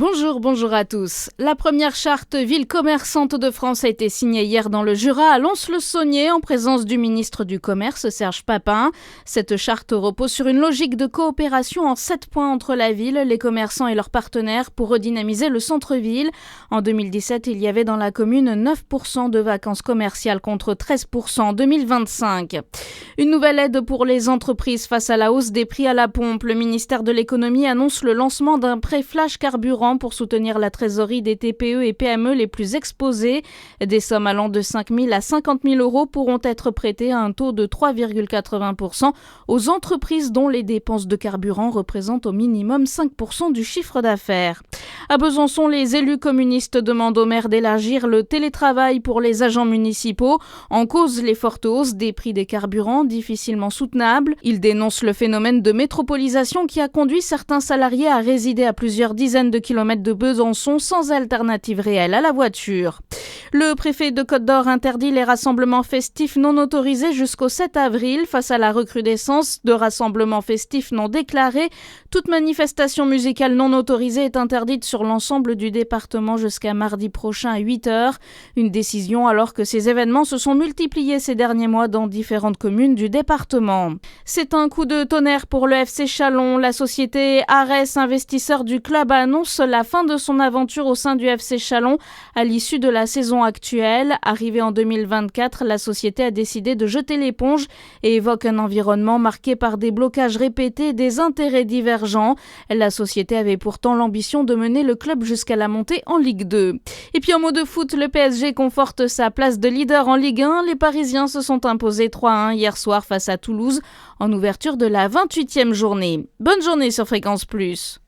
Bonjour à tous. La première charte ville commerçante de France a été signée hier dans le Jura à Lons-le-Saunier en présence du ministre du Commerce Serge Papin. Cette charte repose sur une logique de coopération en 7 points entre la ville, les commerçants et leurs partenaires pour redynamiser le centre-ville. En 2017, il y avait dans la commune 9% de vacances commerciales contre 13% en 2025. Une nouvelle aide pour les entreprises face à la hausse des prix à la pompe. Le ministère de l'économie annonce le lancement d'un prêt flash carburant pour soutenir la trésorerie des TPE et PME les plus exposés. Des sommes allant de 5 000 à 50 000 euros pourront être prêtées à un taux de 3,80% aux entreprises dont les dépenses de carburant représentent au minimum 5% du chiffre d'affaires. À Besançon, les élus communistes demandent au maire d'élargir le télétravail pour les agents municipaux. En cause, les fortes hausses des prix des carburants difficilement soutenables. Ils dénoncent le phénomène de métropolisation qui a conduit certains salariés à résider à plusieurs dizaines de kilomètres de Besançon sans alternative réelle à la voiture. Le préfet de Côte-d'Or interdit les rassemblements festifs non autorisés jusqu'au 7 avril. Face à la recrudescence de rassemblements festifs non déclarés, toute manifestation musicale non autorisée est interdite sur l'ensemble du département jusqu'à mardi prochain à 8h. Une décision alors que ces événements se sont multipliés ces derniers mois dans différentes communes du département. C'est un coup de tonnerre pour le FC Chalon. La société Ares, investisseur du club, annonce la fin de son aventure au sein du FC Chalon à l'issue de la saison actuelle. Arrivée en 2024, la société a décidé de jeter l'éponge et évoque un environnement marqué par des blocages répétés et des intérêts divergents. La société avait pourtant l'ambition de mener le club jusqu'à la montée en Ligue 2. Et puis en mot de foot, le PSG conforte sa place de leader en Ligue 1. Les Parisiens se sont imposés 3-1 hier soir face à Toulouse en ouverture de la 28e journée. Bonne journée sur Fréquence Plus.